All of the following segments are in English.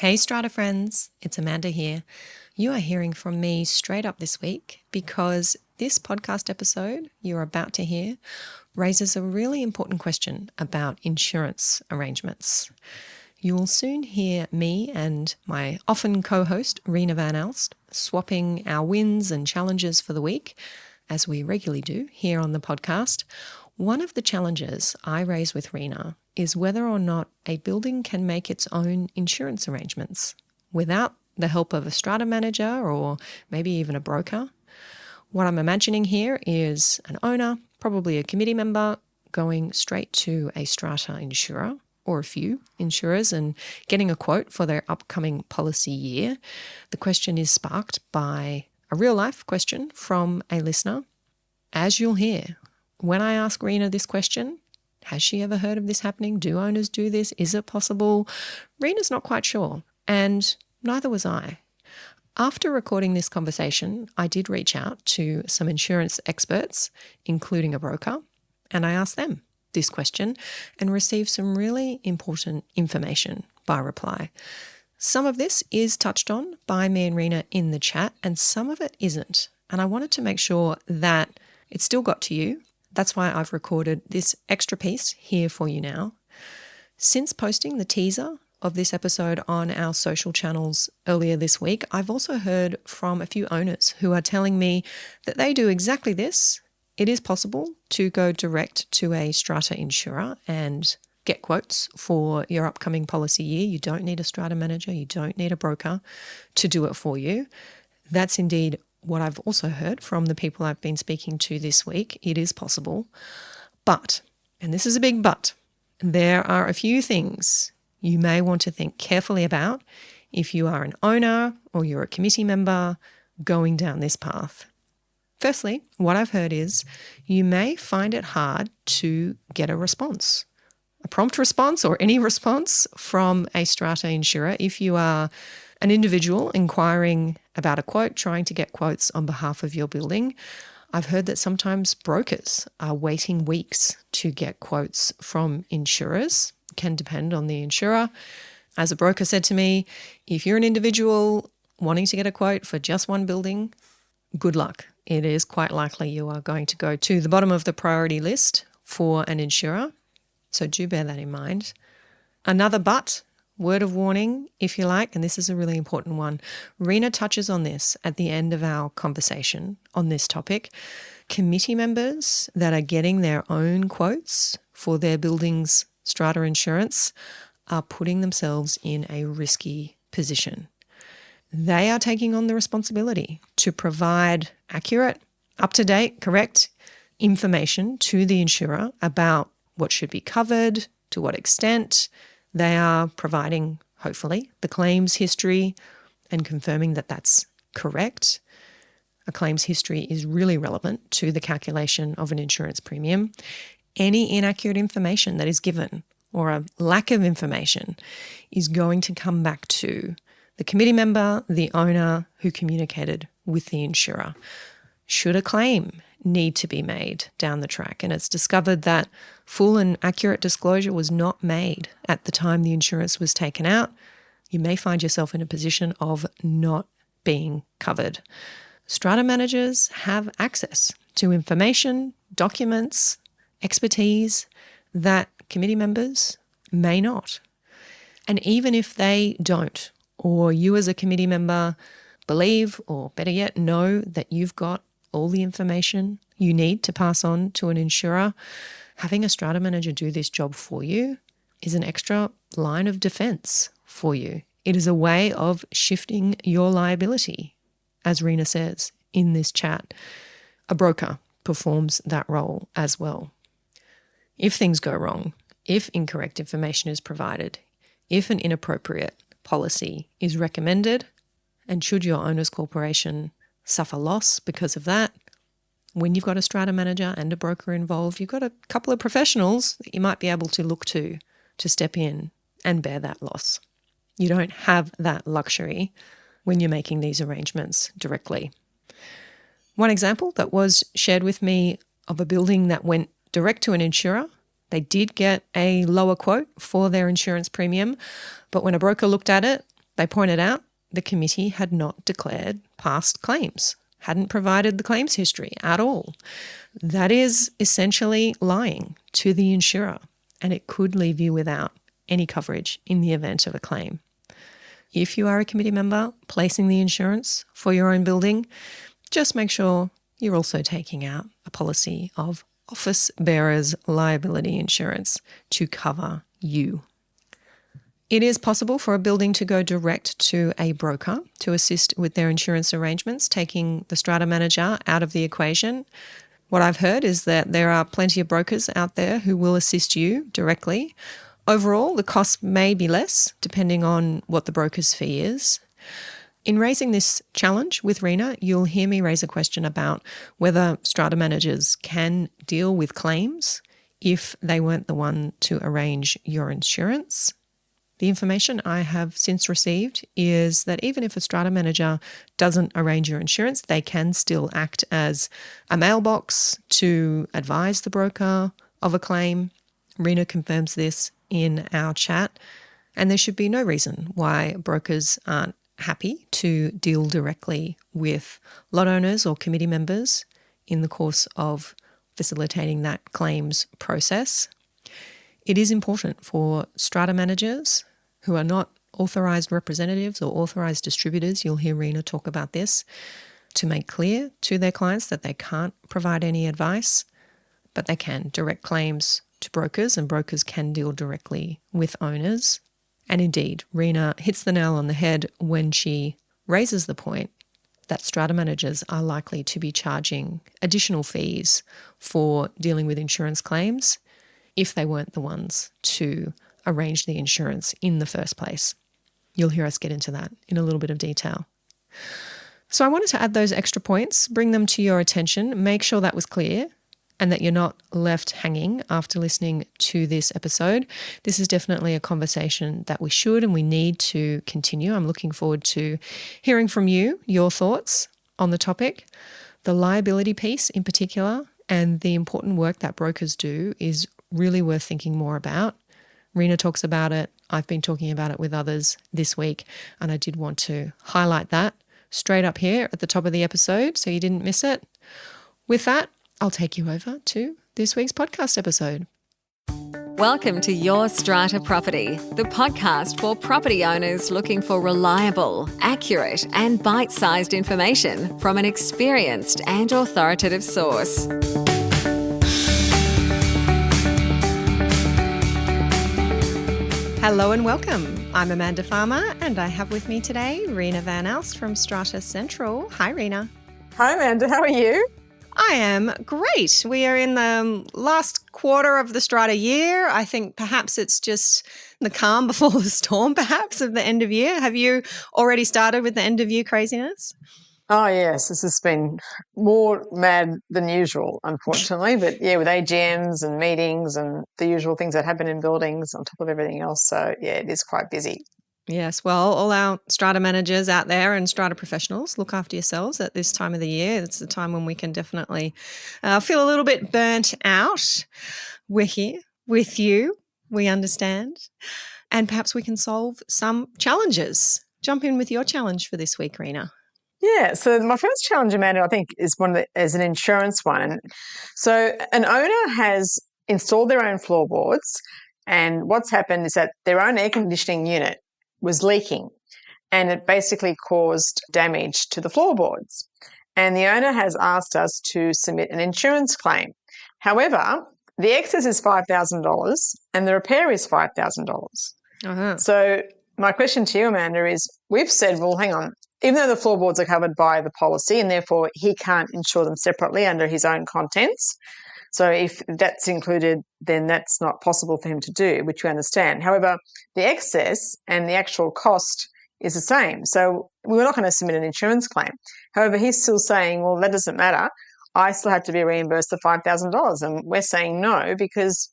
Hey Strata friends, it's Amanda here. You are hearing from me straight up this week because this podcast episode you're about to hear raises a really important question about insurance arrangements. You will soon hear me and my often co-host Reena Van Aalst swapping our wins and challenges for the week, as we regularly do here on the podcast. One of the challenges I raise with Reena is whether or not a building can make its own insurance arrangements without the help of a strata manager or maybe even a broker. What I'm imagining here is an owner, probably a committee member, going straight to a strata insurer or a few insurers and getting a quote for their upcoming policy year. The question is sparked by a real life question from a listener. As you'll hear, when I ask Reena this question, has she ever heard of this happening? Do owners do this? Is it possible? Reena's not quite sure, and neither was I. After recording this conversation, I did reach out to some insurance experts, including a broker, and I asked them this question and received some really important information by reply. Some of this is touched on by me and Reena in the chat, and some of it isn't. And I wanted to make sure that it still got to you. That's why I've recorded this extra piece here for you now. Since posting the teaser of this episode on our social channels earlier this week, I've also heard from a few owners who are telling me that they do exactly this. It is possible to go direct to a strata insurer and get quotes for your upcoming policy year. You don't need a strata manager. You don't need a broker to do it for you. That's indeed what I've also heard from the people I've been speaking to this week. It is possible. But, and this is a big but, there are a few things you may want to think carefully about if you are an owner or you're a committee member going down this path. Firstly, what I've heard is you may find it hard to get a response, a prompt response or any response from a strata insurer if you are an individual inquiring about a quote, trying to get quotes on behalf of your building. I've heard that sometimes brokers are waiting weeks to get quotes from insurers. It can depend on the insurer. As a broker said to me, if you're an individual wanting to get a quote for just one building, good luck. It is quite likely you are going to go to the bottom of the priority list for an insurer. So do bear that in mind. Another but, word of warning, if you like, and this is a really important one. Reena touches on this at the end of our conversation on this topic. Committee members that are getting their own quotes for their building's strata insurance are putting themselves in a risky position. They are taking on the responsibility to provide accurate, up-to-date, correct information to the insurer about what should be covered, to what extent. They are providing, hopefully, the claims history and confirming that that's correct. A claims history is really relevant to the calculation of an insurance premium. Any inaccurate information that is given or a lack of information is going to come back to the committee member, the owner who communicated with the insurer. Should a claim need to be made down the track and it's discovered that full and accurate disclosure was not made at the time the insurance was taken out, you may find yourself in a position of not being covered. Strata managers have access to information, documents, expertise that committee members may not. And even if they don't, or you as a committee member believe, or better yet, know that you've got all the information you need to pass on to an insurer, having a strata manager do this job for you is an extra line of defense for you. It is a way of shifting your liability, as Reena says in this chat. A broker performs that role as well. If things go wrong, if incorrect information is provided, if an inappropriate policy is recommended, and should your owner's corporation suffer loss because of that, when you've got a strata manager and a broker involved, you've got a couple of professionals that you might be able to look to step in and bear that loss. You don't have that luxury when you're making these arrangements directly. One example that was shared with me of a building that went direct to an insurer. They did get a lower quote for their insurance premium, but when a broker looked at it, They pointed out the committee had not declared past claims, hadn't provided the claims history at all. That is essentially lying to the insurer, and it could leave you without any coverage in the event of a claim. If you are a committee member placing the insurance for your own building, just make sure you're also taking out a policy of office bearers liability insurance to cover you. It is possible for a building to go direct to a broker to assist with their insurance arrangements, taking the strata manager out of the equation. What I've heard is that there are plenty of brokers out there who will assist you directly. Overall, the cost may be less depending on what the broker's fee is. In raising this challenge with Reena, you'll hear me raise a question about whether strata managers can deal with claims if they weren't the one to arrange your insurance. The information I have since received is that even if a strata manager doesn't arrange your insurance, they can still act as a mailbox to advise the broker of a claim. Reena confirms this in our chat, and there should be no reason why brokers aren't happy to deal directly with lot owners or committee members in the course of facilitating that claims process. It is important for strata managers who are not authorised representatives or authorised distributors, you'll hear Reena talk about this, to make clear to their clients that they can't provide any advice, but they can direct claims to brokers, and brokers can deal directly with owners. And indeed, Reena hits the nail on the head when she raises the point that strata managers are likely to be charging additional fees for dealing with insurance claims if they weren't the ones to arrange the insurance in the first place. You'll hear us get into that in a little bit of detail. So I wanted to add those extra points, bring them to your attention, make sure that was clear and that you're not left hanging after listening to this episode. This is definitely a conversation that we should and we need to continue. I'm looking forward to hearing from you, your thoughts on the topic. The liability piece in particular and the important work that brokers do is really worth thinking more about. Reena talks about it. I've been talking about it with others this week, and I did want to highlight that straight up here at the top of the episode so you didn't miss it. With that, I'll take you over to this week's podcast episode. Welcome to Your Strata Property, the podcast for property owners looking for reliable, accurate, and bite-sized information from an experienced and authoritative source. Hello and welcome. I'm Amanda Farmer, and I have with me today Reena Van Aalst from Strata Central. Hi, Reena. Hi, Amanda. How are you? I am great. We are in the last quarter of the Strata year. I think perhaps it's just the calm before the storm, perhaps, of the end of year. Have you already started with the end of year craziness? Oh, yes. This has been more mad than usual, unfortunately. But yeah, with AGMs and meetings and the usual things that happen in buildings on top of everything else. So yeah, it is quite busy. Yes, well, all our strata managers out there and strata professionals, look after yourselves at this time of the year. It's the time when we can definitely feel a little bit burnt out. We're here with you. We understand. And perhaps we can solve some challenges. Jump in with your challenge for this week, Reena. Yeah, so my first challenge, Amanda, I think is is an insurance one. So an owner has installed their own floorboards, and what's happened is that their own air conditioning unit was leaking, and it basically caused damage to the floorboards. And the owner has asked us to submit an insurance claim. However, the excess is $5,000 and the repair is $5,000. Uh-huh. So my question to you, Amanda, is we've said, well, hang on, even though the floorboards are covered by the policy and therefore he can't insure them separately under his own contents. So if that's included, then that's not possible for him to do, which we understand. However, the excess and the actual cost is the same. So we're not going to submit an insurance claim. However, he's still saying, well, that doesn't matter. I still have to be reimbursed the $5,000. And we're saying no, because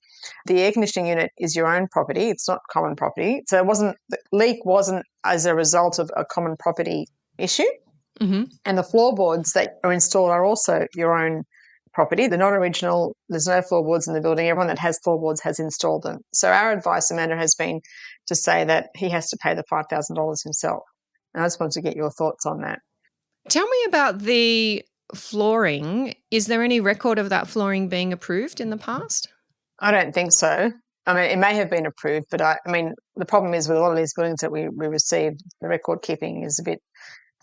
the air conditioning unit is your own property. It's not common property. So the leak wasn't as a result of a common property issue. Mm-hmm. And the floorboards that are installed are also your own property. They're not original. There's no floorboards in the building. Everyone that has floorboards has installed them. So our advice, Amanda, has been to say that he has to pay the $5,000 himself. And I just wanted to get your thoughts on that. Tell me about the flooring. Is there any record of that flooring being approved in the past? I don't think so. I mean, it may have been approved, but I mean, the problem is with a lot of these buildings that we received, the record keeping is a bit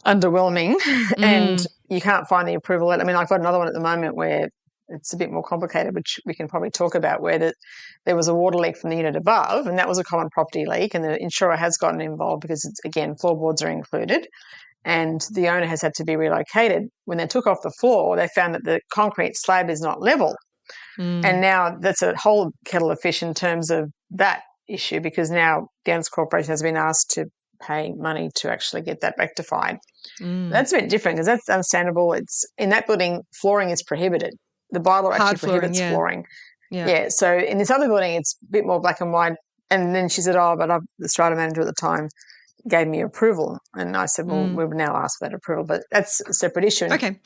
underwhelming and you can't find the approval. I mean, I've got another one at the moment where it's a bit more complicated, which we can probably talk about, where there was a water leak from the unit above, and that was a common property leak, and the insurer has gotten involved because, again, floorboards are included, and the owner has had to be relocated. When they took off the floor, they found that the concrete slab is not level. And now that's a whole kettle of fish in terms of that issue, because now the owners corporation has been asked to pay money to actually get that rectified. That's a bit different because that's understandable. It's in that building, flooring is prohibited. The bylaw actually prohibits flooring. Yeah. So in this other building, it's a bit more black and white. And then she said, but the Strata manager at the time gave me approval. And I said, well, we've now asked for that approval, but that's a separate issue. Okay.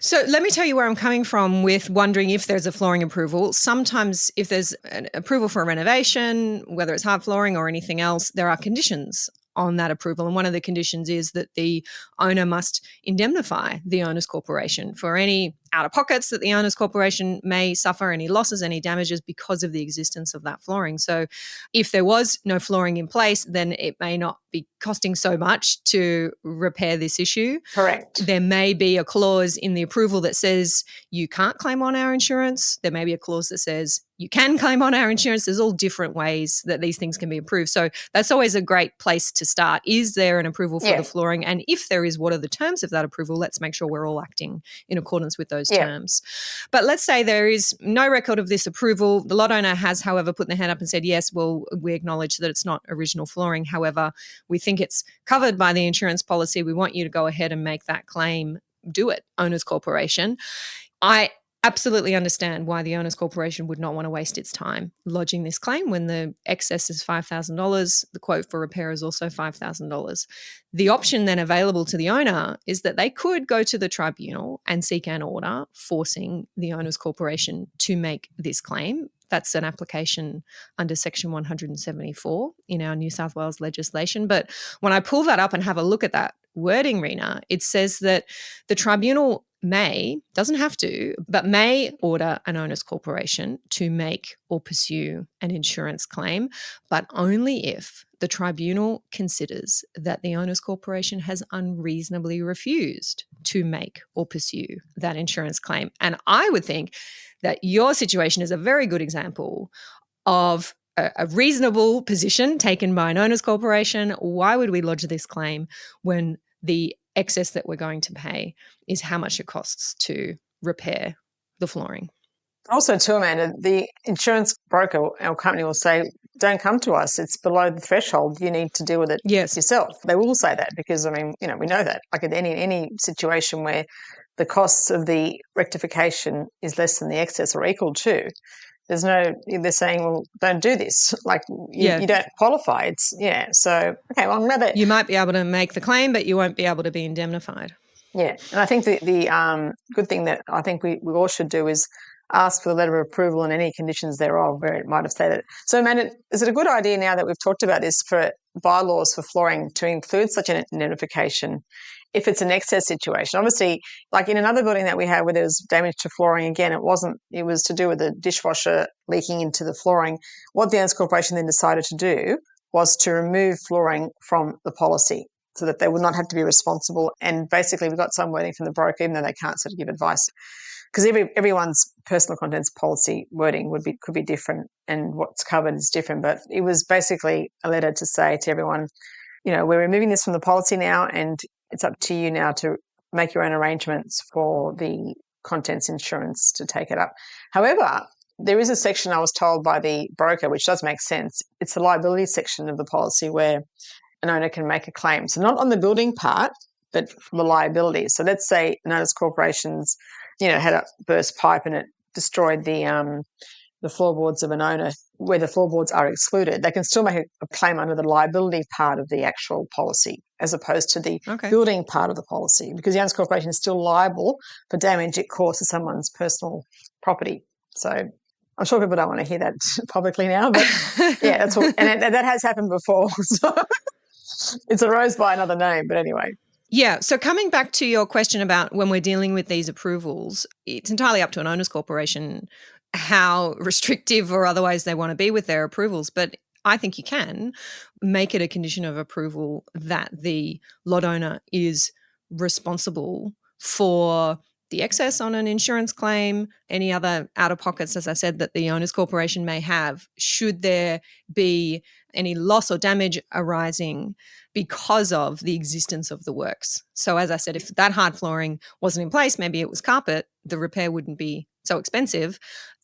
So let me tell you where I'm coming from with wondering if there's a flooring approval. Sometimes if there's an approval for a renovation, whether it's hard flooring or anything else, there are conditions on that approval. And one of the conditions is that the owner must indemnify the owners corporation for any out-of-pockets that the owners corporation may suffer, any losses, any damages because of the existence of that flooring. So if there was no flooring in place, then it may not be costing so much to repair this issue. Correct. There may be a clause in the approval that says you can't claim on our insurance. There may be a clause that says you can claim on our insurance. There's all different ways that these things can be approved. So that's always a great place to start. Is there an approval for the flooring? And if there is, what are the terms of that approval? Let's make sure we're all acting in accordance with those terms. But let's say there is no record of this approval. The lot owner has, however, put their hand up and said, yes, well, we acknowledge that it's not original flooring. However, we think it's covered by the insurance policy. We want you to go ahead and make that claim. Do it, owners corporation. I absolutely understand why the owners corporation would not want to waste its time lodging this claim when the excess is $5,000. The quote for repair is also $5,000. The option then available to the owner is that they could go to the tribunal and seek an order forcing the owners corporation to make this claim. That's an application under Section 174 in our New South Wales legislation. But when I pull that up and have a look at that wording, Reena, it says that the tribunal doesn't have to, but may order an owners corporation to make or pursue an insurance claim, but only if the tribunal considers that the owners corporation has unreasonably refused to make or pursue that insurance claim. And I would think that your situation is a very good example of a reasonable position taken by an owners corporation. Why would we lodge this claim when the excess that we're going to pay is how much it costs to repair the flooring? Also, too, Amanda, the insurance broker or company will say, don't come to us. It's below the threshold. You need to deal with it yourself. They will say that because, I mean, we know that. Like in any situation where the costs of the rectification is less than the excess or equal to, they're saying, well, don't do this. Like you don't qualify. So, okay, well, I'm glad that you might be able to make the claim, but you won't be able to be indemnified. Yeah, and I think the good thing that I think we all should do is ask for the letter of approval and any conditions thereof where it might have stated. So, Amanda, is it a good idea now that we've talked about this for bylaws for flooring to include such an indemnification if it's an excess situation? Obviously, like in another building that we had where there was damage to flooring, again, it was to do with the dishwasher leaking into the flooring. What the owners corporation then decided to do was to remove flooring from the policy so that they would not have to be responsible. And basically we got some wording from the broker, even though they can't sort of give advice, because everyone's personal contents policy wording could be different and what's covered is different. But it was basically a letter to say to everyone, we're removing this from the policy now and it's up to you now to make your own arrangements for the contents insurance to take it up. However, there is a section I was told by the broker, which does make sense. It's the liability section of the policy where an owner can make a claim. So not on the building part, but from the liability. So let's say an owners corporation's, had a burst pipe and it destroyed the the floorboards of an owner where the floorboards are excluded, they can still make a claim under the liability part of the actual policy as opposed to the building part of the policy, because the owner's corporation is still liable for damage it caused to someone's personal property. So I'm sure people don't want to hear that publicly now, but yeah, that's what, and that has happened before. So it's arose by another name, but anyway. Yeah. So coming back to your question about when we're dealing with these approvals, it's entirely up to an owner's corporation how restrictive or otherwise they want to be with their approvals. But I think you can make it a condition of approval that the lot owner is responsible for the excess on an insurance claim, any other out-of-pockets, as I said, that the owner's corporation may have, should there be any loss or damage arising because of the existence of the works. So as I said, if that hard flooring wasn't in place, maybe it was carpet, the repair wouldn't be so expensive.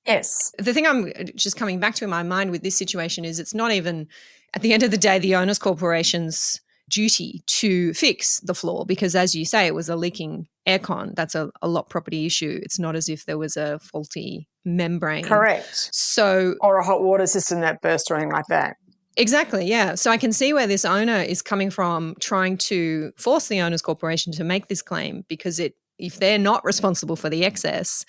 Yes. The thing I'm just coming back to in my mind with this situation is it's not even, at the end of the day, the owner's corporation's duty to fix the floor, because as you say, it was a leaking aircon. That's a lot property issue. It's not as if there was a faulty membrane. Correct. So, or a hot water system that burst or anything like that. Exactly, yeah. So I can see where this owner is coming from, trying to force the owner's corporation to make this claim, because if they're not responsible for the excess,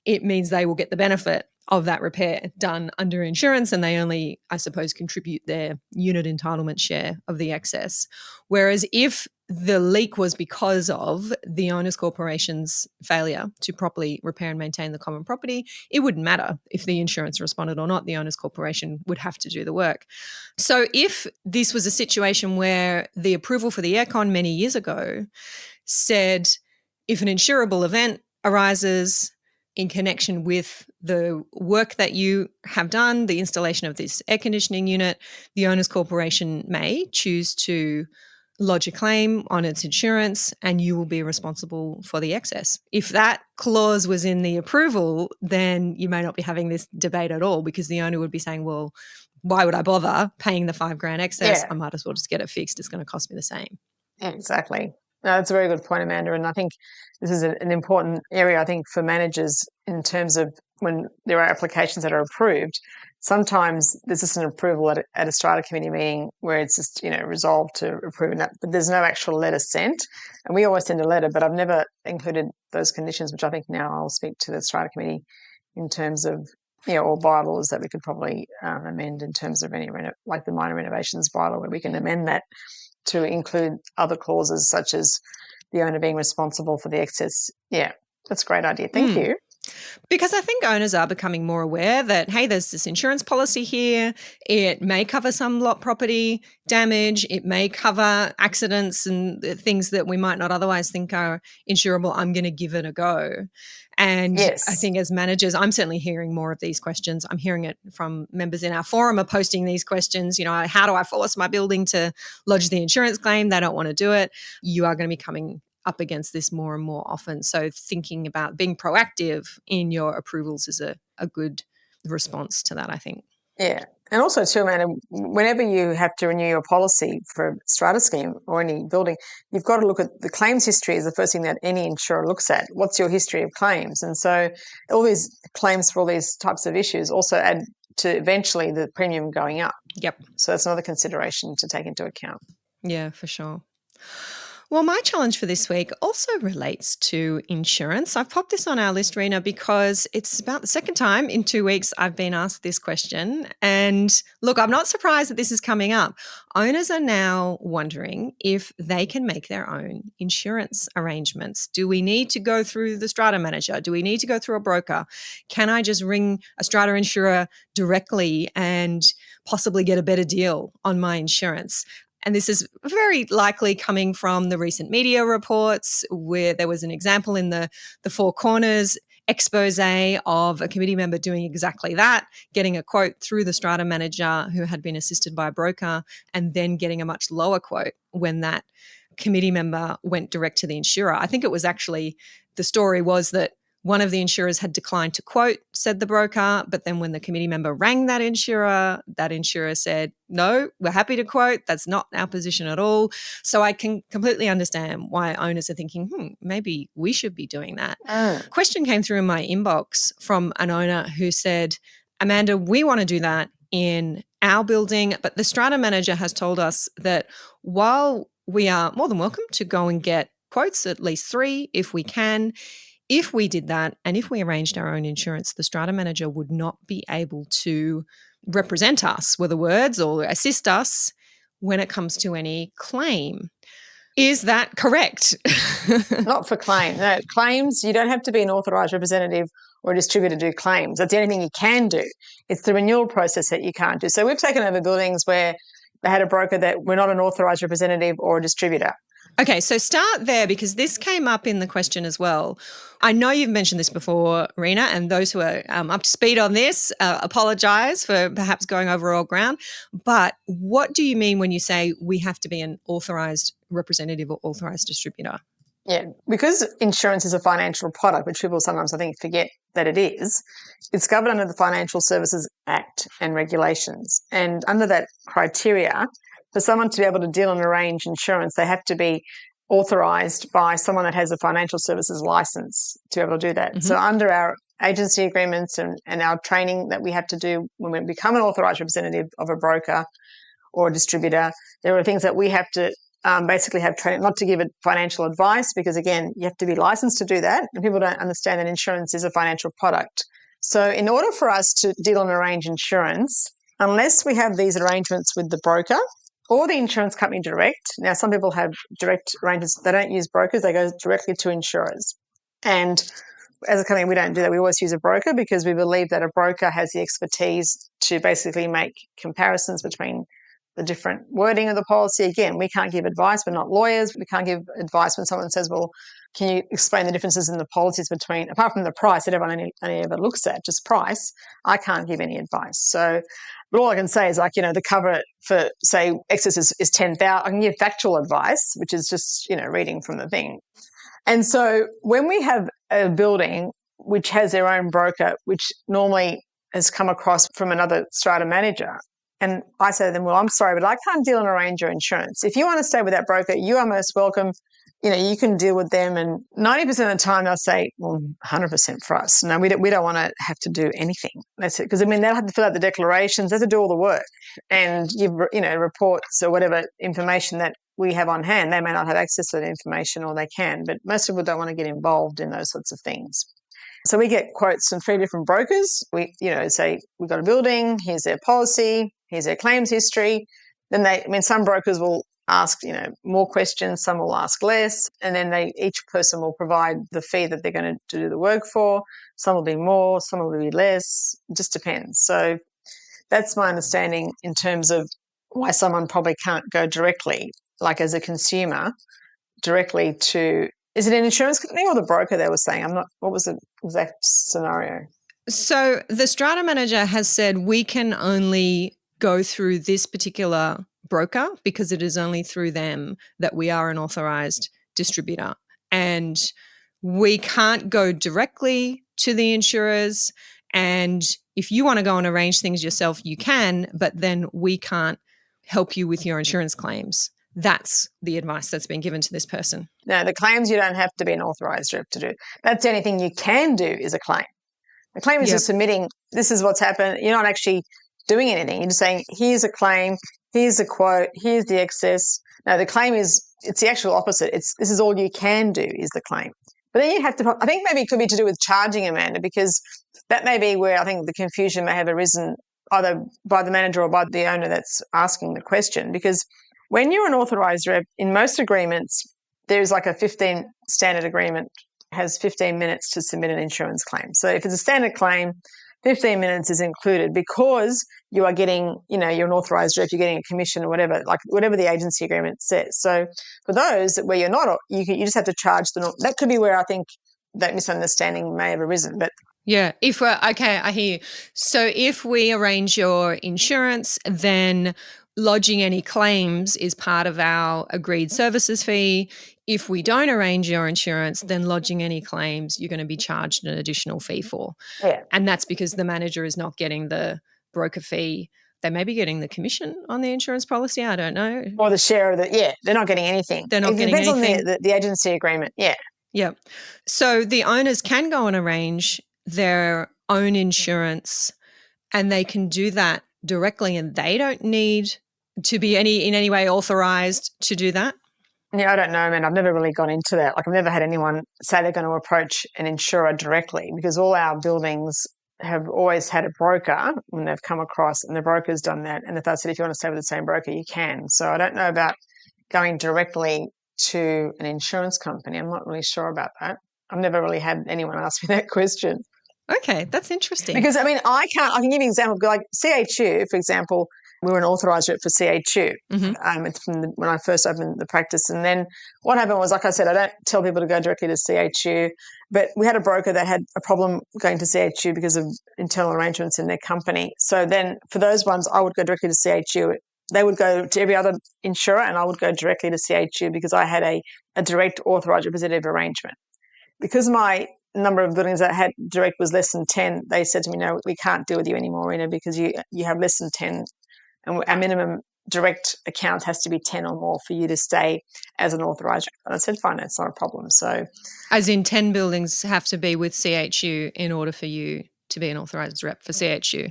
it means they will get the benefit of that repair done under insurance, and they only, I suppose, contribute their unit entitlement share of the excess. Whereas if the leak was because of the owner's corporation's failure to properly repair and maintain the common property, it wouldn't matter if the insurance responded or not. The owner's corporation would have to do the work. So if this was a situation where the approval for the aircon many years ago said if an insurable event arises in connection with the work that you have done, the installation of this air conditioning unit, the owner's corporation may choose to lodge a claim on its insurance and you will be responsible for the excess. If that clause was in the approval, then you may not be having this debate at all, because the owner would be saying, well, why would I bother paying the $5,000 excess? Yeah. I might as well just get it fixed. It's going to cost me the same. Exactly. No, that's a very good point, Amanda. And I think this is an important area, I think, for managers in terms of when there are applications that are approved. Sometimes there's just an approval at a strata committee meeting where it's just, resolved to approve that, but there's no actual letter sent. And we always send a letter, but I've never included those conditions, which I think now I'll speak to the strata committee in terms of, or bylaws that we could probably amend in terms of any, like the minor renovations bylaw, where we can amend that to include other clauses such as the owner being responsible for the excess. Yeah, that's a great idea. Thank you. Because I think owners are becoming more aware that, hey, there's this insurance policy here. It may cover some lot property damage. It may cover accidents and things that we might not otherwise think are insurable. I'm going to give it a go. And yes. I think as managers, I'm certainly hearing more of these questions. I'm hearing it from members in our forum are posting these questions. How do I force my building to lodge the insurance claim? They don't want to do it. You are going to be coming up against this more and more often. So thinking about being proactive in your approvals is a good response to that, I think. Yeah. And also too, Amanda, whenever you have to renew your policy for a strata scheme or any building, you've got to look at the claims history is the first thing that any insurer looks at. What's your history of claims? And so all these claims for all these types of issues also add to eventually the premium going up. Yep. So that's another consideration to take into account. Yeah, for sure. Well, my challenge for this week also relates to insurance. I've popped this on our list, Reena, because it's about the second time in 2 weeks I've been asked this question. And look, I'm not surprised that this is coming up. Owners are now wondering if they can make their own insurance arrangements. Do we need to go through the strata manager? Do we need to go through a broker? Can I just ring a strata insurer directly and possibly get a better deal on my insurance? And this is very likely coming from the recent media reports where there was an example in the Four Corners expose of a committee member doing exactly that, getting a quote through the strata manager who had been assisted by a broker, and then getting a much lower quote when that committee member went direct to the insurer. I think it was actually, the story was that one of the insurers had declined to quote, said the broker, but then when the committee member rang that insurer said, no, we're happy to quote. That's not our position at all. So I can completely understand why owners are thinking, maybe we should be doing that. Question came through in my inbox from an owner who said, Amanda, we want to do that in our building, but the strata manager has told us that while we are more than welcome to go and get quotes, at least 3 if we can, if we did that and if we arranged our own insurance, the strata manager would not be able to represent us, were the words, or assist us when it comes to any claim. Is that correct? Not for claim. No, claims, you don't have to be an authorised representative or a distributor to do claims. That's the only thing you can do. It's the renewal process that you can't do. So we've taken over buildings where they had a broker that were not an authorised representative or a distributor. Okay, so start there because this came up in the question as well. I know you've mentioned this before, Reena, and those who are up to speed on this, apologise for perhaps going over old ground. But what do you mean when you say we have to be an authorised representative or authorised distributor? Yeah, because insurance is a financial product, which people sometimes I think forget that it is, it's governed under the Financial Services Act and regulations. And under that criteria, for someone to be able to deal and arrange insurance, they have to be authorised by someone that has a financial services licence to be able to do that. So under our agency agreements and our training that we have to do when we become an authorised representative of a broker or a distributor, there are things that we have to basically have training, not to give it financial advice, because again, you have to be licensed to do that. And people don't understand that insurance is a financial product. So in order for us to deal and arrange insurance, unless we have these arrangements with the broker or the insurance company direct, now some people have direct arrangements, they don't use brokers, they go directly to insurers. And as a company, we don't do that. We always use a broker because we believe that a broker has the expertise to basically make comparisons between the different wording of the policy. Again, we can't give advice. We're not lawyers. We can't give advice when someone says, well, can you explain the differences in the policies between, apart from the price that everyone only ever looks at, just price, I can't give any advice. So, but all I can say is like, the cover for, say, excess is 10,000. I can give factual advice, which is just, reading from the thing. And so when we have a building which has their own broker, which normally has come across from another strata manager, and I say to them, well, I'm sorry, but I can't deal and arrange your insurance. If you want to stay with that broker, you are most welcome. You can deal with them. And 90% of the time they'll say, well, 100% for us. No, we don't want to have to do anything. That's it. Because, they'll have to fill out the declarations. They have to do all the work. And give, reports or whatever information that we have on hand. They may not have access to that information, or they can. But most people don't want to get involved in those sorts of things. So we get quotes from 3 different brokers. We, say we've got a building, here's their policy, here's their claims history. Then some brokers will ask, more questions, some will ask less, and then each person will provide the fee that they're going to do the work for. Some will be more, some will be less. It just depends. So that's my understanding in terms of why someone probably can't go directly, like as a consumer, directly to. Is it an insurance company or the broker they were saying? What was the exact scenario? So the strata manager has said we can only go through this particular broker because it is only through them that we are an authorised distributor. And we can't go directly to the insurers. And if you want to go and arrange things yourself, you can, but then we can't help you with your insurance claims. That's the advice that's been given to this person. No, the claims you don't have to be an authorised rep to do. That's the only thing you can do is a claim. A claim is just submitting, this is what's happened. You're not actually doing anything. You're just saying, here's a claim, here's a quote, here's the excess. No, the claim it's the actual opposite. This is all you can do is the claim. But then you have to, I think maybe it could be to do with charging, Amanda, because that may be where I think the confusion may have arisen either by the manager or by the owner that's asking the question. Because when you're an authorised rep, in most agreements, there's like a 15 standard agreement has 15 minutes to submit an insurance claim. So if it's a standard claim, 15 minutes is included because you are getting, you're an authorised rep, you're getting a commission or whatever, like whatever the agency agreement says. So for those where you're not, you just have to charge them. That could be where I think that misunderstanding may have arisen. But yeah, I hear you. So if we arrange your insurance, then lodging any claims is part of our agreed services fee. If we don't arrange your insurance, then lodging any claims, you're going to be charged an additional fee for. Yeah. And that's because the manager is not getting the broker fee. They may be getting the commission on the insurance policy. I don't know. Or the share of they're not getting anything. They're not getting anything. It depends on the agency agreement. Yeah. Yeah. So the owners can go and arrange their own insurance and they can do that directly and they don't need to be in any way authorised to do that? Yeah, I don't know, man. I've never really gone into that. Like, I've never had anyone say they're going to approach an insurer directly, because all our buildings have always had a broker when they've come across, and the broker's done that. And if they said, if you want to stay with the same broker, you can. So I don't know about going directly to an insurance company. I'm not really sure about that. I've never really had anyone ask me that question. Okay, that's interesting. Because, I mean, I can give you an example. Like CHU, for example, we were an authorised rep for CHU. It's from when I first opened the practice. And then what happened was, like I said, I don't tell people to go directly to CHU, but we had a broker that had a problem going to CHU because of internal arrangements in their company. So then for those ones, I would go directly to CHU. They would go to every other insurer, and I would go directly to CHU because I had a direct authorised representative arrangement. Because my number of buildings that had direct was less than 10, they said to me, no, we can't deal with you anymore, Reena, because you have less than 10, and our minimum direct account has to be 10 or more for you to stay as an authorised. And I said, fine, that's not a problem. So, as in 10 buildings have to be with CHU in order for you to be an authorised rep for CHU?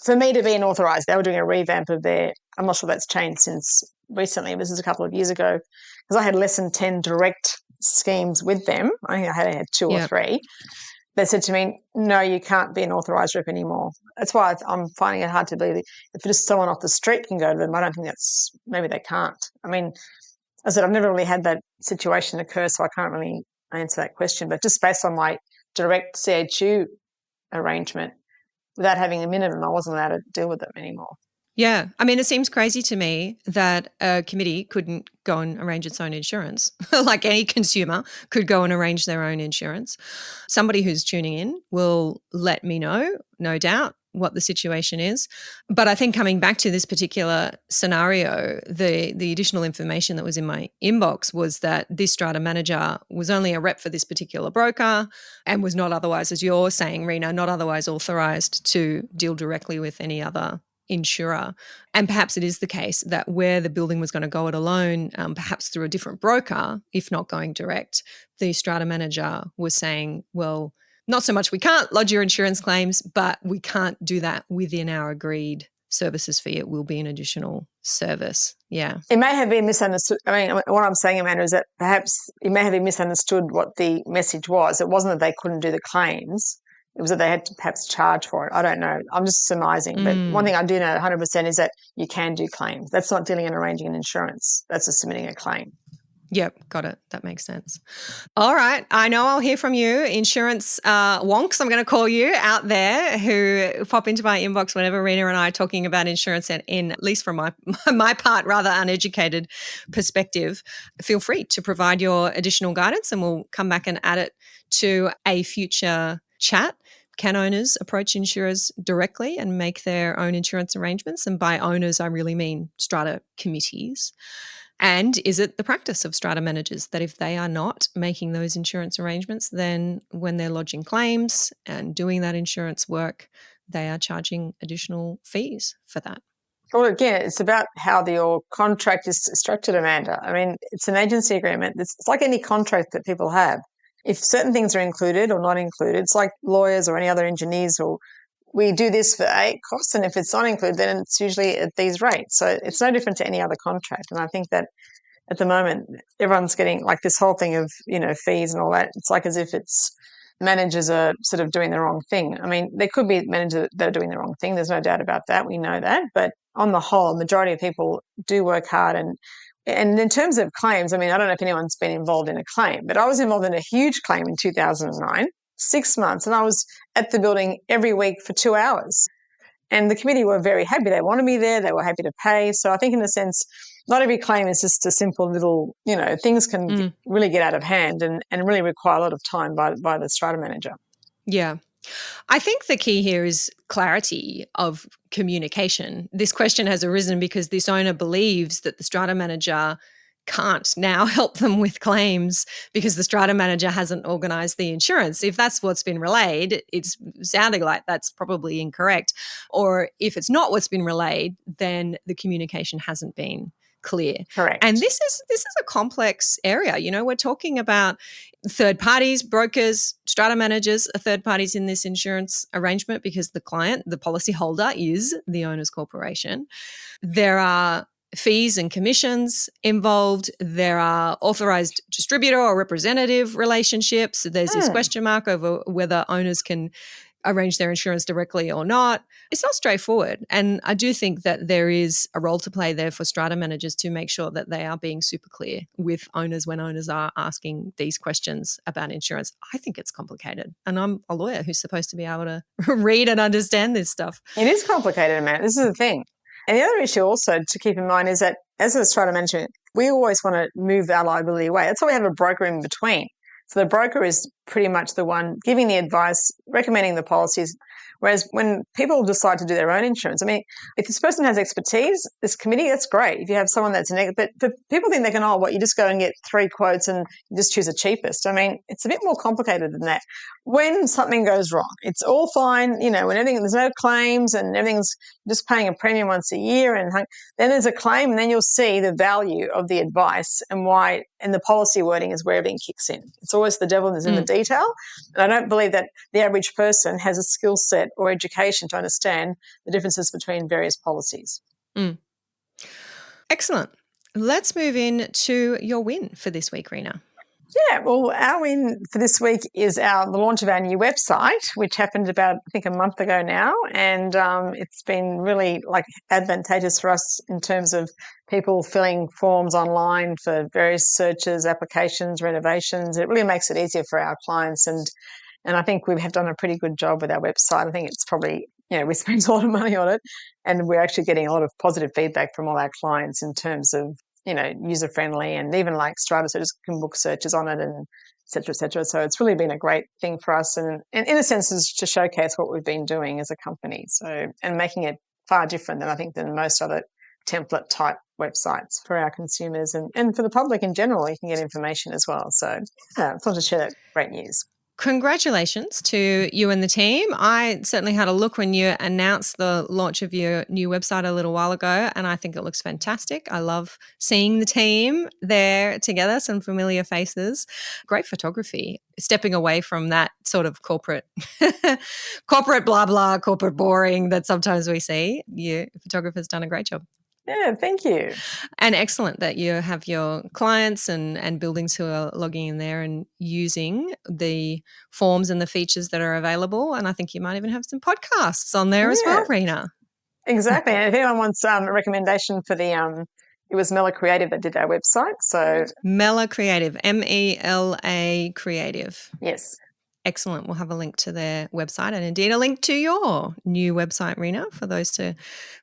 For me to be an authorised, they were doing a revamp of their, I'm not sure that's changed since recently, this is a couple of years ago, because I had less than 10 direct schemes with them. I think I had two or three. They said to me, no, you can't be an authorised rep anymore. That's why I'm finding it hard to believe if just someone off the street can go to them. I don't think maybe they can't. I mean, as I said, I've never really had that situation occur, so I can't really answer that question. But just based on my direct CHU arrangement, without having a minimum, I wasn't allowed to deal with them anymore. Yeah. I mean, it seems crazy to me that a committee couldn't go and arrange its own insurance. Like any consumer could go and arrange their own insurance. Somebody who's tuning in will let me know, no doubt, what the situation is. But I think coming back to this particular scenario, the additional information that was in my inbox was that this strata manager was only a rep for this particular broker and was not otherwise, as you're saying, Reena, not otherwise authorised to deal directly with any other insurer. And perhaps it is the case that where the building was going to go it alone, perhaps through a different broker, if not going direct, the strata manager was saying, well, not so much we can't lodge your insurance claims, but we can't do that within our agreed services fee. It will be an additional service. Yeah. It may have been misunderstood. I mean, what I'm saying, Amanda, is that perhaps it may have been misunderstood what the message was. It wasn't that they couldn't do the claims. It was that they had to perhaps charge for it. I don't know. I'm just surmising. But one thing I do know 100% is that you can do claims. That's not dealing and arranging an insurance. That's just submitting a claim. Yep, got it. That makes sense. All right. I know I'll hear from you, insurance wonks, I'm going to call you out there, who pop into my inbox whenever Reena and I are talking about insurance, and in, at least from my part, rather uneducated perspective. Feel free to provide your additional guidance and we'll come back and add it to a future chat. Can owners approach insurers directly and make their own insurance arrangements? And by owners, I really mean strata committees. And is it the practice of strata managers that if they are not making those insurance arrangements, then when they're lodging claims and doing that insurance work, they are charging additional fees for that? Well, again, it's about how your contract is structured, Amanda. I mean, it's an agency agreement. It's like any contract that people have. If certain things are included or not included, it's like lawyers or any other engineers, or we do this for A costs, and if it's not included, then it's usually at these rates. So it's no different to any other contract. And I think that at the moment, everyone's getting like this whole thing of, fees and all that. It's like as if it's managers are sort of doing the wrong thing. I mean, there could be managers that are doing the wrong thing. There's no doubt about that. We know that. But on the whole, the majority of people do work hard. And in terms of claims, I mean, I don't know if anyone's been involved in a claim, but I was involved in a huge claim in 2009, 6 months, and I was at the building every week for 2 hours. And the committee were very happy. They wanted me there. They were happy to pay. So I think in a sense, not every claim is just a simple little, things can really get out of hand and really require a lot of time by the strata manager. Yeah. I think the key here is clarity of communication. This question has arisen because this owner believes that the strata manager can't now help them with claims because the strata manager hasn't organised the insurance. If that's what's been relayed, it's sounding like that's probably incorrect. Or if it's not what's been relayed, then the communication hasn't been clear. Correct. And this is a complex area. You know, we're talking about third parties, brokers, strata managers are third parties in this insurance arrangement because the client, the policyholder, is the owner's corporation. There are fees and commissions involved. There are authorized distributor or representative relationships. There's this question mark over whether owners can arrange their insurance directly or not. It's not straightforward. And I do think that there is a role to play there for strata managers to make sure that they are being super clear with owners when owners are asking these questions about insurance. I think it's complicated. And I'm a lawyer who's supposed to be able to read and understand this stuff. It is complicated, man. This is the thing. And the other issue also to keep in mind is that as a strata manager, we always want to move our liability away. That's why we have a broker in between. So the broker is pretty much the one giving the advice, recommending the policies. Whereas when people decide to do their own insurance, I mean, if this person has expertise, this committee, that's great. If you have someone that's an expert, but people think they can, you just go and get 3 quotes and you just choose the cheapest. I mean, it's a bit more complicated than that. When something goes wrong, it's all fine, when there's no claims and everything's just paying a premium once a year, and then there's a claim, and then you'll see the value of the advice and why, and the policy wording is where everything kicks in. It's always the devil is in the detail. And I don't believe that the average person has a skill set or education to understand the differences between various policies. Excellent. Let's move in to your win for this week, Reena. Yeah, well, our win for this week is the launch of our new website, which happened about, I think, a month ago now. And it's been really advantageous for us in terms of people filling forms online for various searches, applications, renovations. It really makes it easier for our clients. And I think we have done a pretty good job with our website. I think it's probably, we spent a lot of money on it, and we're actually getting a lot of positive feedback from all our clients in terms of, user-friendly, and even like Strata searchers can book searches on it, and et cetera, et cetera. So it's really been a great thing for us, and in a sense is to showcase what we've been doing as a company. So, and making it far different than most other template type websites for our consumers and for the public in general. You can get information as well. So I thought to share that great news. Congratulations to you and the team. I certainly had a look when you announced the launch of your new website a little while ago, and I think it looks fantastic. I love seeing the team there together, some familiar faces. Great photography, stepping away from that sort of corporate blah, blah, corporate boring that sometimes we see. Your photographer's done a great job. Yeah, thank you. And excellent that you have your clients and buildings who are logging in there and using the forms and the features that are available. And I think you might even have some podcasts on there as well, Reena. Exactly. And if anyone wants a recommendation for it was Mela Creative that did our website. So Mela Creative, MELA Creative. Yes. Excellent. We'll have a link to their website and indeed a link to your new website, Reena,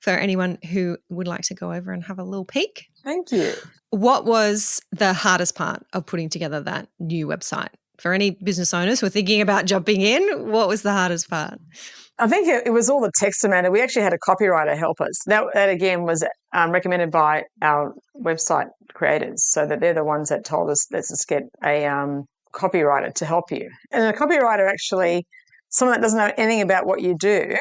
for anyone who would like to go over and have a little peek. Thank you. What was the hardest part of putting together that new website? For any business owners who are thinking about jumping in, what was the hardest part? I think it was all the text amount. We actually had a copywriter help us. That again was recommended by our website creators, so that they're the ones that told us, let's just get a copywriter to help you. And a copywriter, actually, someone that doesn't know anything about what you do,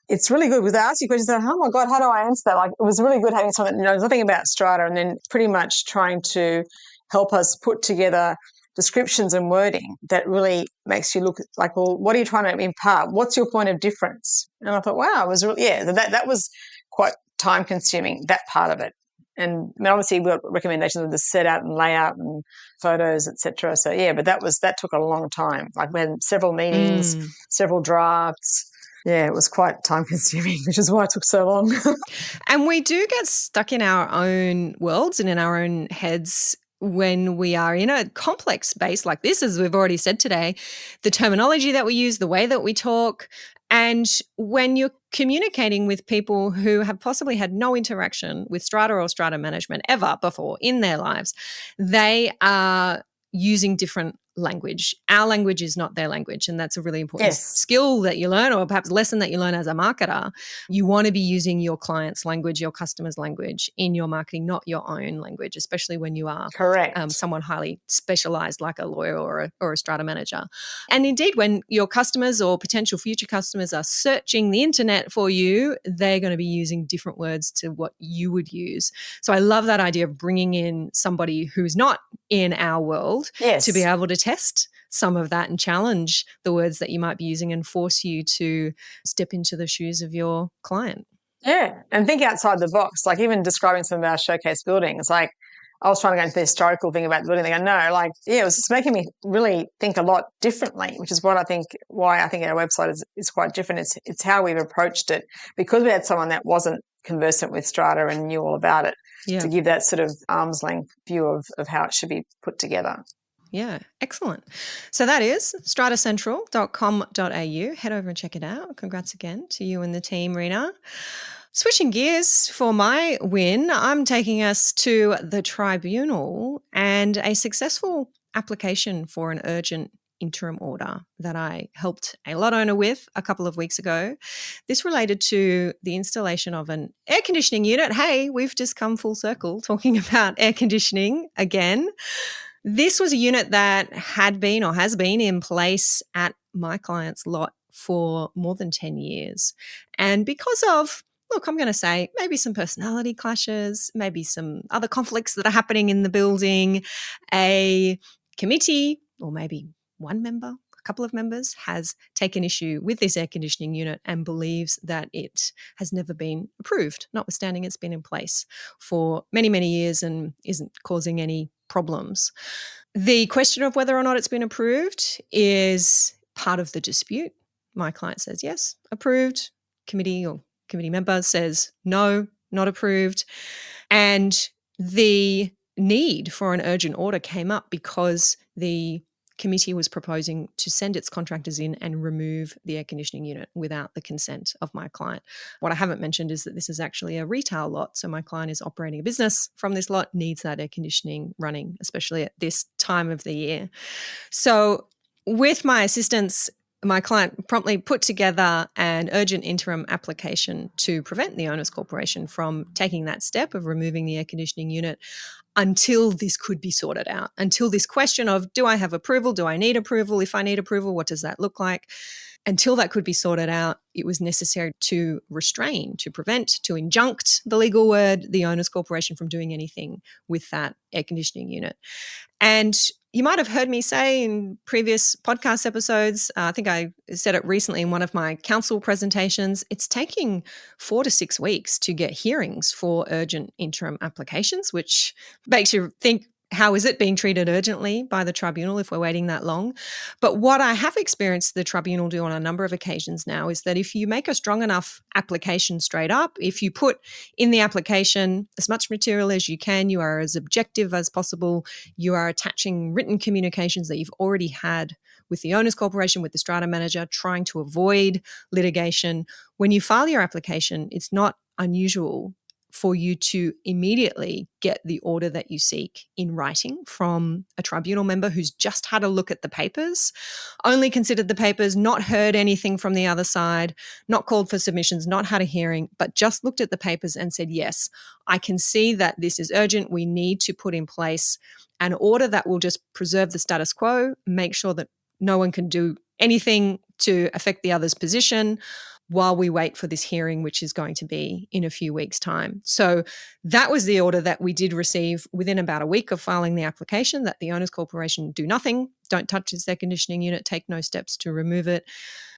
it's really good because they ask you questions, like, oh my God, how do I answer that? It was really good having someone that knows nothing about Strata, and then pretty much trying to help us put together descriptions and wording that really makes you look like, well, what are you trying to impart? What's your point of difference? And I thought, wow, it was really, that was quite time consuming, that part of it. And obviously we've got recommendations of the setup and layout and photos, etc. So but that took a long time. We had several meetings, several drafts. Yeah, it was quite time consuming, which is why it took so long. And we do get stuck in our own worlds and in our own heads when we are in a complex space like this, as we've already said today, the terminology that we use, the way that we talk. And when you're communicating with people who have possibly had no interaction with Strata or Strata management ever before in their lives, they are using different language. Our language is not their language, and that's a really important Yes. skill that you learn, or perhaps lesson that you learn as a marketer. You want to be using your client's language, your customer's language in your marketing, not your own language, especially when you are Correct. someone highly specialized like a lawyer or a strata manager. And indeed, when your customers or potential future customers are searching the internet for you, they're going to be using different words to what you would use. So I love that idea of bringing in somebody who's not in our world to be Yes. able to test some of that and challenge the words that you might be using and force you to step into the shoes of your client. Yeah. And think outside the box, like even describing some of our showcase buildings, like I was trying to go into the historical thing about the building. They go, no, like, yeah, it was just making me really think a lot differently, which is why I think our website is quite different. It's how we've approached it, because we had someone that wasn't conversant with Strata and knew all about it, Yeah. to give that sort of arm's length view of how it should be put together. Yeah, excellent. So that is stratacentral.com.au. Head over and check it out. Congrats again to you and the team, Reena. Switching gears for my win, I'm taking us to the Tribunal and a successful application for an urgent interim order that I helped a lot owner with a couple of weeks ago. This related to the installation of an air conditioning unit. Hey, we've just come full circle talking about air conditioning again. This was a unit that had been or has been in place at my client's lot for more than 10 years. And because of, look, I'm going to say maybe some personality clashes, maybe some other conflicts that are happening in the building, a committee or maybe one member, a couple of members has taken issue with this air conditioning unit and believes that it has never been approved, notwithstanding it's been in place for many, many years and isn't causing any problems. The question of whether or not it's been approved is part of the dispute. My client says yes, approved. Committee or committee member says no, not approved. And the need for an urgent order came up because the committee was proposing to send its contractors in and remove the air conditioning unit without the consent of my client. What I haven't mentioned is that this is actually a retail lot. So my client is operating a business from this lot, needs that air conditioning running, especially at this time of the year. So with my assistance, my client promptly put together an urgent interim application to prevent the owners corporation from taking that step of removing the air conditioning unit until this could be sorted out, until this question of, do I have approval? Do I need approval? If I need approval, what does that look like? Until that could be sorted out, it was necessary to restrain, to prevent, to injunct, the legal word, the owners corporation from doing anything with that air conditioning unit. And you might have heard me say in previous podcast episodes, I think I said it recently in one of my council presentations, it's taking 4 to 6 weeks to get hearings for urgent interim applications, which makes you think, how is it being treated urgently by the tribunal if we're waiting that long? But what I have experienced the tribunal do on a number of occasions now is that if you make a strong enough application straight up, if you put in the application as much material as you can, you are as objective as possible, you are attaching written communications that you've already had with the owners corporation, with the strata manager, trying to avoid litigation. When you file your application, it's not unusual for you to immediately get the order that you seek in writing from a tribunal member who's just had a look at the papers, only considered the papers, not heard anything from the other side, not called for submissions, not had a hearing, but just looked at the papers and said, yes, I can see that this is urgent. We need to put in place an order that will just preserve the status quo, make sure that no one can do anything to affect the other's position while we wait for this hearing, which is going to be in a few weeks' time. So that was the order that we did receive within about a week of filing the application, that the owners corporation do nothing, don't touch this air conditioning unit, take no steps to remove it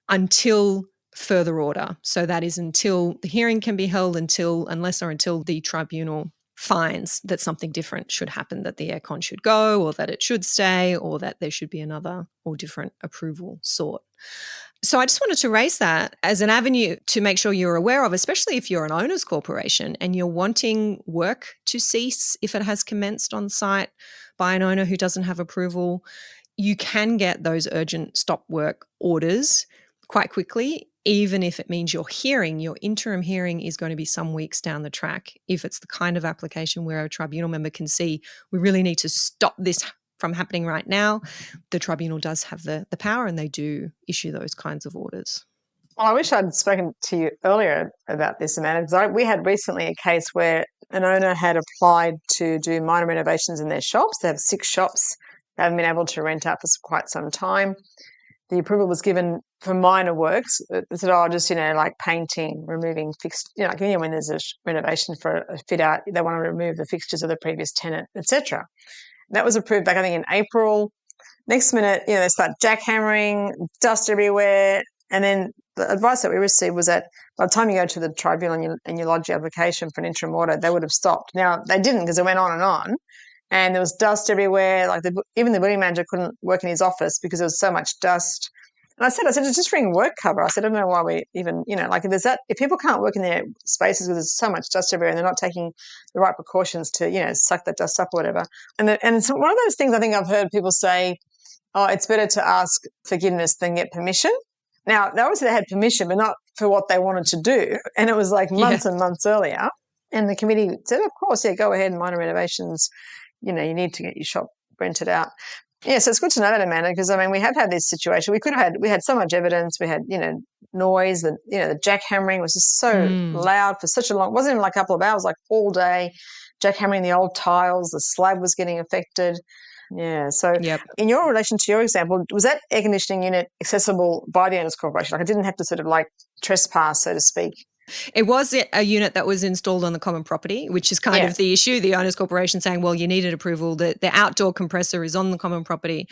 until further order. So that is until the hearing can be held, unless the tribunal finds that something different should happen, that the aircon should go or that it should stay or that there should be another or different approval sought. So I just wanted to raise that as an avenue to make sure you're aware of, especially if you're an owners corporation and you're wanting work to cease if it has commenced on site by an owner who doesn't have approval. You can get those urgent stop work orders quite quickly, even if it means your interim hearing is going to be some weeks down the track. If it's the kind of application where a tribunal member can see, we really need to stop this from happening right now, the tribunal does have the power and they do issue those kinds of orders. Well, I wish I'd spoken to you earlier about this, Amanda, because we had recently a case where an owner had applied to do minor renovations in their shops. They have 6 shops they haven't been able to rent out for quite some time. The approval was given for minor works. They said, oh, just, like painting, removing fixed, like when there's a renovation for a fit out, they want to remove the fixtures of the previous tenant, etc. That was approved back, I think, in April. Next minute, they start jackhammering, dust everywhere. And then the advice that we received was that by the time you go to the tribunal and you lodge your application for an interim order, they would have stopped. Now, they didn't, because it went on. And there was dust everywhere. Like even the building manager couldn't work in his office because there was so much dust. And I said, it's just ring work cover. I said, I don't know why we even, if people can't work in their spaces because there's so much dust everywhere and they're not taking the right precautions to, suck that dust up or whatever. And it's one of those things I think I've heard people say, oh, it's better to ask forgiveness than get permission. Now, obviously they had permission, but not for what they wanted to do. And it was like months and months earlier. And the committee said, of course, go ahead, minor renovations. You need to get your shop rented out. Yeah, so it's good to know that, Amanda, because, we have had this situation. We had so much evidence. We had, noise, the jackhammering was just so loud for such a long, it wasn't even like a couple of hours, like all day, jackhammering the old tiles, the slab was getting affected. Yeah, so in your relation to your example, was that air conditioning unit accessible by the owners' corporation? Like, I didn't have to sort of like trespass, so to speak. It was a unit that was installed on the common property, which is kind of the issue. The owners' corporation saying, well, you needed approval. The outdoor compressor is on the common property.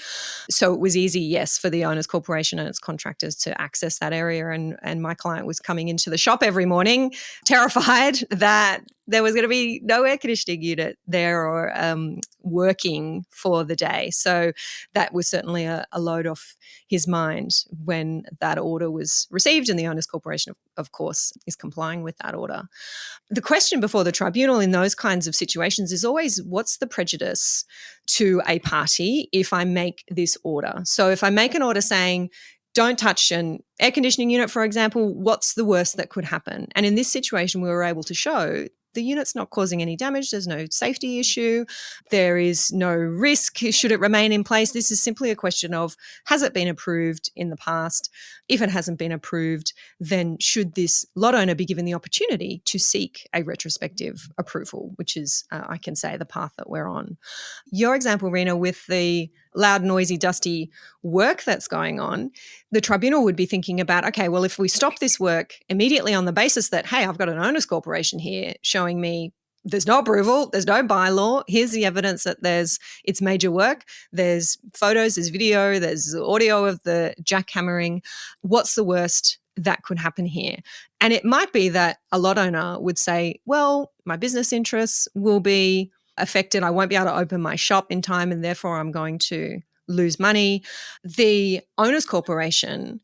So it was easy, yes, for the owners' corporation and its contractors to access that area. And my client was coming into the shop every morning terrified that there was going to be no air conditioning unit there or working for the day. So that was certainly a load off his mind when that order was received, and the owners' corporation, of course, is complying with that order. The question before the tribunal in those kinds of situations is always, what's the prejudice to a party if I make this order? So if I make an order saying, don't touch an air conditioning unit, for example, what's the worst that could happen? And in this situation, we were able to show the unit's not causing any damage. There's no safety issue. There is no risk should it remain in place. This is simply a question of, has it been approved in the past? If it hasn't been approved, then should this lot owner be given the opportunity to seek a retrospective approval, which is, I can say, the path that we're on. Your example, Reena, with the loud, noisy, dusty work that's going on, the tribunal would be thinking about, okay, well, if we stop this work immediately on the basis that, hey, I've got an owners' corporation here showing me there's no approval, there's no bylaw, here's the evidence that it's major work, there's photos, there's video, there's audio of the jackhammering, what's the worst that could happen here? And it might be that a lot owner would say, well, my business interests will be affected. I won't be able to open my shop in time and therefore I'm going to lose money. The owners' corporation,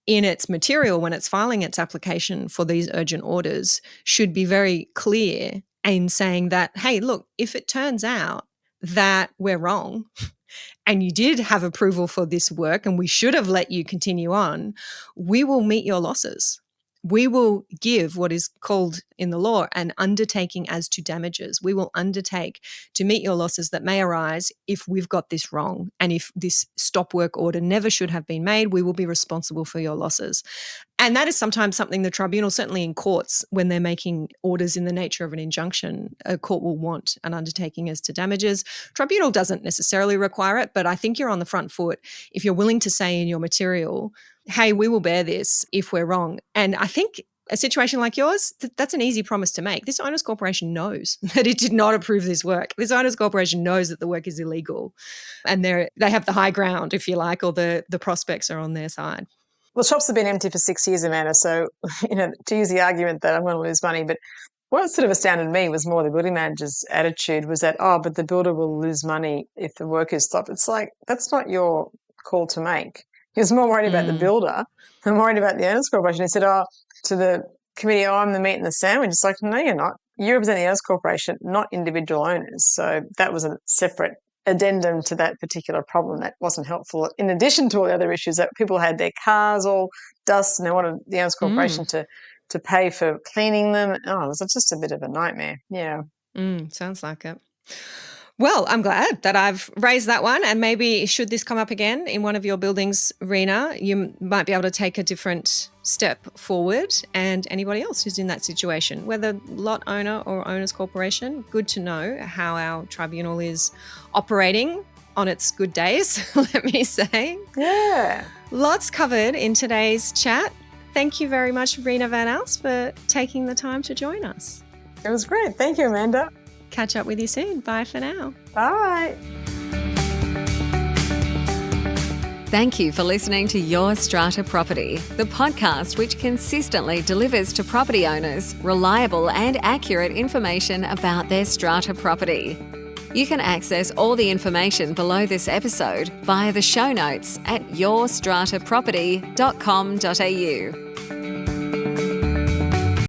in its material when it's filing its application for these urgent orders, should be very clear in saying that, hey, look, if it turns out that we're wrong and you did have approval for this work and we should have let you continue on, we will meet your losses. We will give what is called in the law an undertaking as to damages. We will undertake to meet your losses that may arise if we've got this wrong. And if this stop work order never should have been made, we will be responsible for your losses. And that is sometimes something the tribunal, certainly in courts, when they're making orders in the nature of an injunction, a court will want an undertaking as to damages. Tribunal doesn't necessarily require it, but I think you're on the front foot if you're willing to say in your material, hey, we will bear this if we're wrong. And I think a situation like yours, that's an easy promise to make. This owners' corporation knows that it did not approve this work. This owners' corporation knows that the work is illegal and they have the high ground, if you like, or the prospects are on their side. Well, shops have been empty for 6 years, Amanda, so, to use the argument that I'm going to lose money, but what sort of astounded me was more the building manager's attitude was that, oh, but the builder will lose money if the work is stopped. It's like, that's not your call to make. He was more worried about the builder than worried about the owners' corporation. He said, to the committee, I'm the meat and the sandwich. It's like, no, you're not. You represent the owners' corporation, not individual owners. So that was a separate addendum to that particular problem that wasn't helpful. In addition to all the other issues that people had their cars all dust and they wanted the owners' corporation to pay for cleaning them. Oh, it was just a bit of a nightmare. Yeah. Sounds like it. Well, I'm glad that I've raised that one, and maybe should this come up again in one of your buildings, Reena, you might be able to take a different step forward, and anybody else who's in that situation, whether lot owner or owners corporation, good to know how our tribunal is operating on its good days, let me say. Yeah. Lots covered in today's chat. Thank you very much, Reena Van Aalst, for taking the time to join us. It was great. Thank you, Amanda. Catch up with you soon. Bye for now. Bye. Thank you for listening to Your Strata Property, the podcast which consistently delivers to property owners reliable and accurate information about their strata property. You can access all the information below this episode via the show notes at yourstrataproperty.com.au.